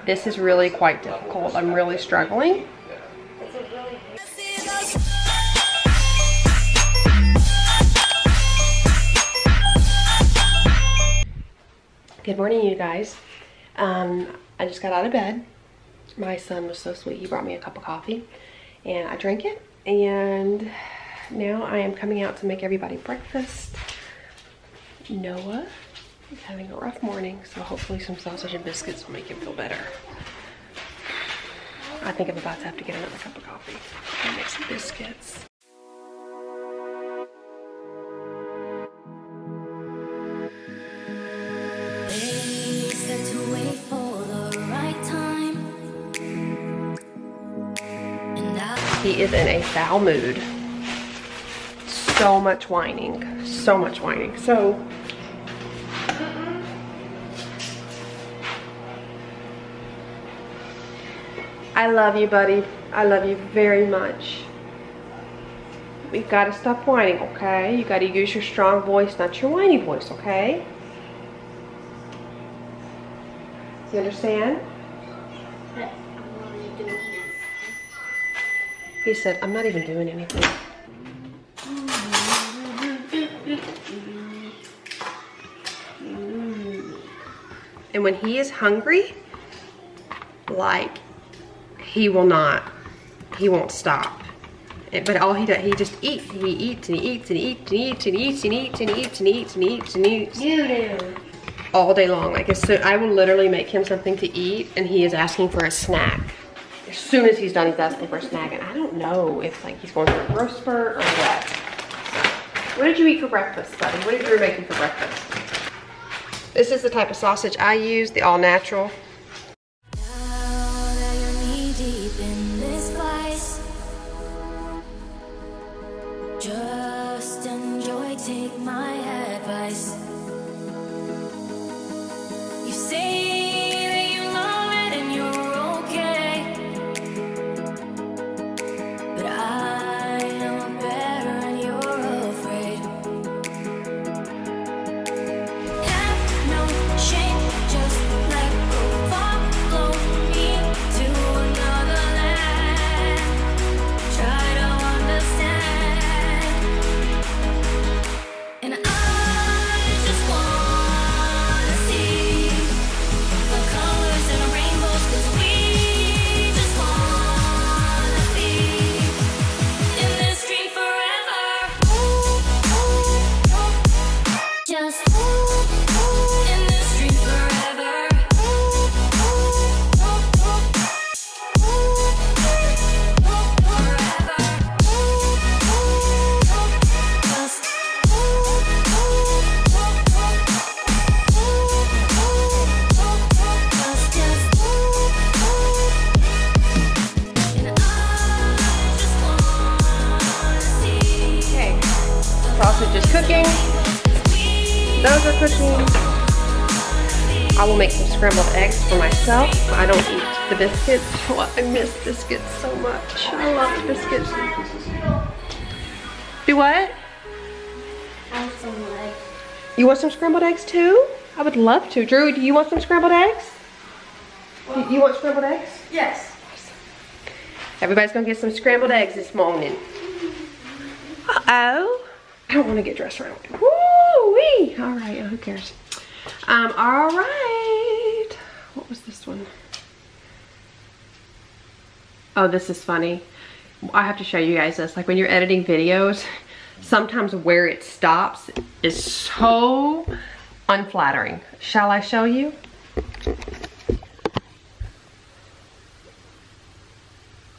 this is really quite difficult. I'm really struggling. Good morning, you guys. I just got out of bed. My son was so sweet. He brought me a cup of coffee and I drank it. And now I am coming out to make everybody breakfast. Noah is having a rough morning, so hopefully some sausage and biscuits will make him feel better. I think I'm about to have to get another cup of coffee and make some biscuits. He is in a foul mood. So much whining, so much whining. So, I love you, buddy. I love you very much. You've got to stop whining, okay? You got to use your strong voice, not your whiny voice, okay? You understand? He said, I'm not even doing anything. And when he is hungry, like, he won't stop. But all he does, he just eats. He eats and he eats and he eats and he eats and he eats and he eats and he eats and he eats and he eats and he eats. You do. All day long. Like, as soon, I will literally make him something to eat and he is asking for a snack. As soon as he's done, he's asking for a snack, and I don't know if like he's going through a growth spurt or what. So, what did you eat for breakfast, buddy? What did you make for breakfast? This is the type of sausage I use, the all natural. Now that you're knee deep in this vice, just enjoy, take my advice. You say cooking. Those are cooking. I will make some scrambled eggs for myself. I don't eat the biscuits. Oh, I miss biscuits so much. I love biscuits. Do what? I want some eggs. You want some scrambled eggs too? I would love to. Drew, do you want some scrambled eggs? You want scrambled eggs? Yes. Everybody's gonna get some scrambled eggs this morning. Uh-oh. I don't want to get dressed right away. Woo-wee! All right, who cares? All right. What was this one? Oh, this is funny. I have to show you guys this. Like when you're editing videos, sometimes where it stops is so unflattering. Shall I show you?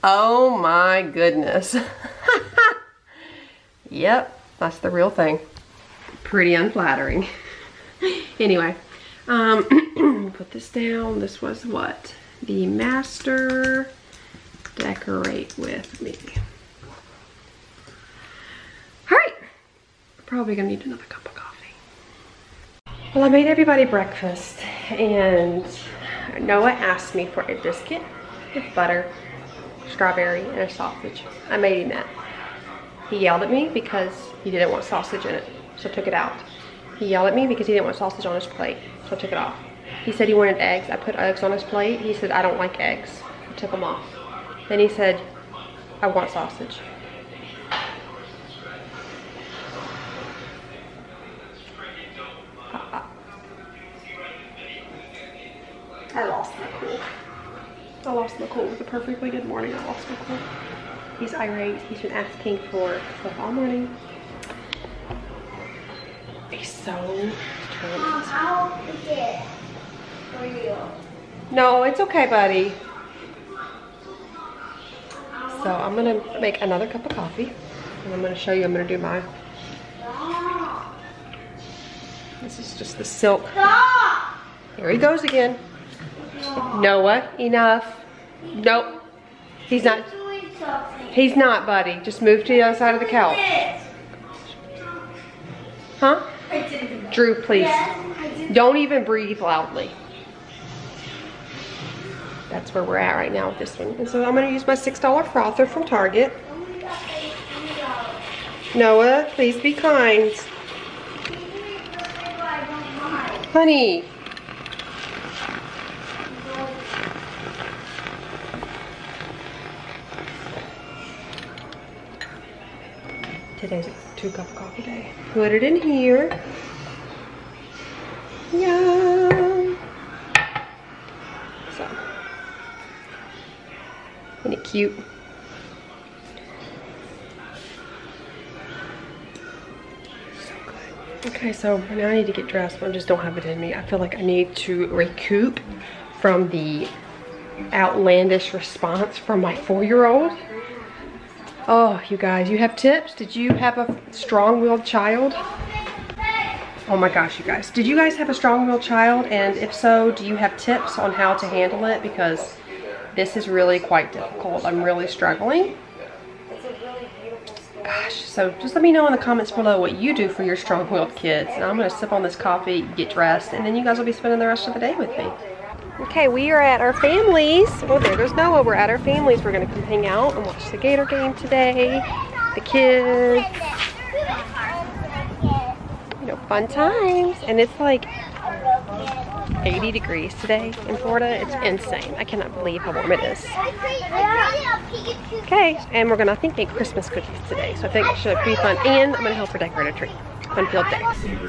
Oh my goodness. Yep, that's the real thing. Pretty unflattering. Anyway, put this down. This was what? The Master Decorate With Me. All right, probably gonna need another cup of coffee. Well, I made everybody breakfast and Noah asked me for a biscuit with butter, strawberry, and a sausage. I made him that. He yelled at me because he didn't want sausage in it, so I took it out. He yelled at me because he didn't want sausage on his plate, so I took it off. He said he wanted eggs. I put eggs on his plate. He said, I don't like eggs. I took them off. Then he said, I want sausage. I lost my cool. I lost my cool. It was a perfectly good morning. I lost my cool. He's irate. He's been asking for stuff all morning. He's so determined. I'll pick it for you. No, it's okay, buddy. So I'm gonna make another cup of coffee. And I'm gonna show you, I'm gonna do my, this is just the silk. Stop! Here he goes again. Noah, enough. Nope. He's not. He's not, buddy. Just move to the other side of the couch. Huh? Drew, please. Don't even breathe loudly. That's where we're at right now with this one. And so I'm going to use my $6 frother from Target. Noah, please be kind. Honey. Today's a 2-cup coffee day. Put it in here. Yum. So, isn't it cute? So good. Okay, so now I need to get dressed, but I just don't have it in me. I feel like I need to recoup from the outlandish response from my 4-year-old. Oh, you guys, you have tips? Did you have a strong-willed child? Oh my gosh, you guys. Did you guys have a strong-willed child? And if so, do you have tips on how to handle it? Because this is really quite difficult. I'm really struggling. Gosh, so just let me know in the comments below what you do for your strong-willed kids. And I'm going to sip on this coffee, get dressed, and then you guys will be spending the rest of the day with me. Okay, we are at our families. Oh, there goes Noah. We're at our families. We're going to come hang out and watch the Gator game today. The kids. You know, fun times. And it's like 80 degrees today in Florida. It's insane. I cannot believe how warm it is. Okay, and we're going to, I think, make Christmas cookies today. So I think it should be fun. And I'm going to help her decorate a tree. Fun field day.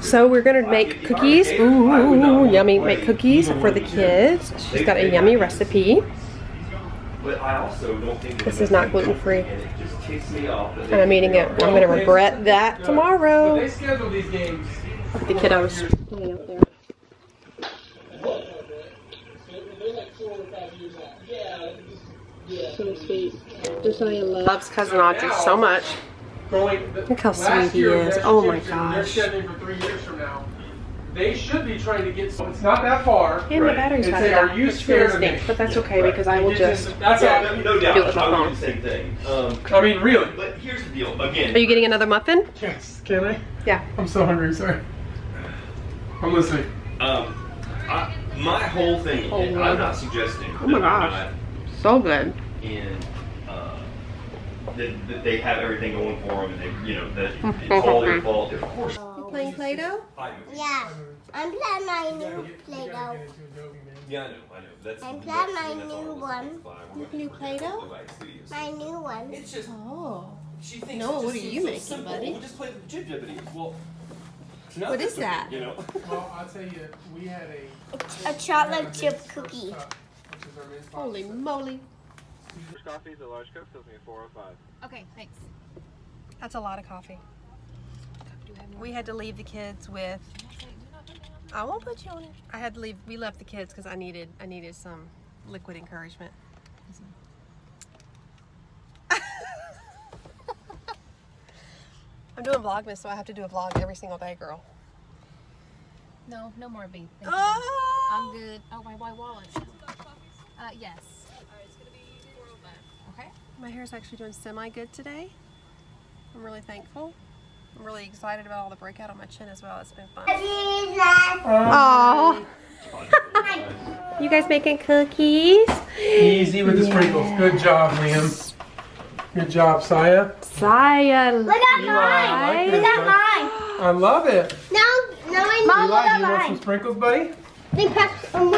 So we're gonna make cookies. Ooh, yummy! Make cookies for the kids. She's got a yummy recipe. This is not gluten free, and I'm eating it. I'm gonna regret that tomorrow. Look at the kiddos playing out there. So sweet. Josiah loves cousin Audrey so much. Look how sweet he is. Oh my gosh. They should be trying to get, it's not that far. And the battery's not that. It's really stinks, but that's okay because I will just do it with my phone. Same thing. I mean, really. But here's the deal. Again. Are you getting another muffin? Yes. Can I? Yeah. I'm so hungry, sorry. I'm listening. My whole thing, I'm not suggesting oh my gosh. So good. And that they have everything going for them, and they, you know, that it's all their fault. Of course. You playing Play-Doh? Yeah. I'm playing my new Play-Doh. Yeah, I know. That's. I'm playing my new one. New Play-Doh? My new one. It's just. Oh. She thinks Noah, what are you making, simple. buddy? We'll just play the Jib Jibbity. Well. What is that? You know. Well, I'll tell you, we had A chocolate chip cookie. Holy moly. Coffees, a large cup, fills me at 405. Okay, thanks. That's a lot of coffee. We had to leave the kids with. I won't put you on it. I had to leave. We left the kids because I needed some liquid encouragement. I'm doing Vlogmas, so I have to do a vlog every single day, girl. No, no more beef. Oh! I'm good. Oh, my white wallet. Yes. Okay. My hair's actually doing semi-good today. I'm really thankful. I'm really excited about all the breakout on my chin as well. It's been fun. Aww. You guys making cookies? easy with the sprinkles. Good job, Liam. Good job, Saya. Saya. Look at mine. Look at mine. I love it. No, Eli, I do you want some sprinkles, buddy? When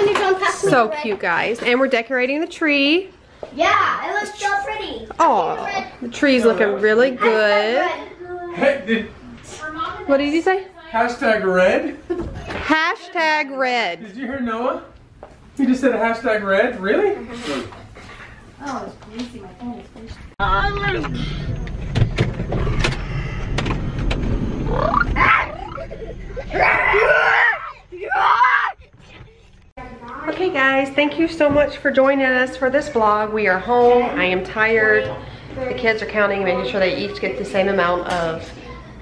it's on, pass me So the red. cute, guys. And we're decorating the tree. Yeah, it looks so pretty. Oh, the tree's looking really good. Hey, What did you say? hashtag red. Hashtag red. Did you hear Noah? He just said hashtag red. Really? Oh, it's greasy. My phone is greasy. Okay guys, thank you so much for joining us for this vlog. We are home. I am tired. The kids are counting, making sure they each get the same amount of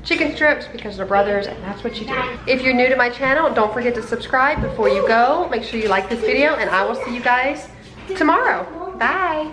chicken strips because they're brothers, and that's what you do. If you're new to my channel, don't forget to subscribe before you go. Make sure you like this video, and I will see you guys tomorrow. Bye.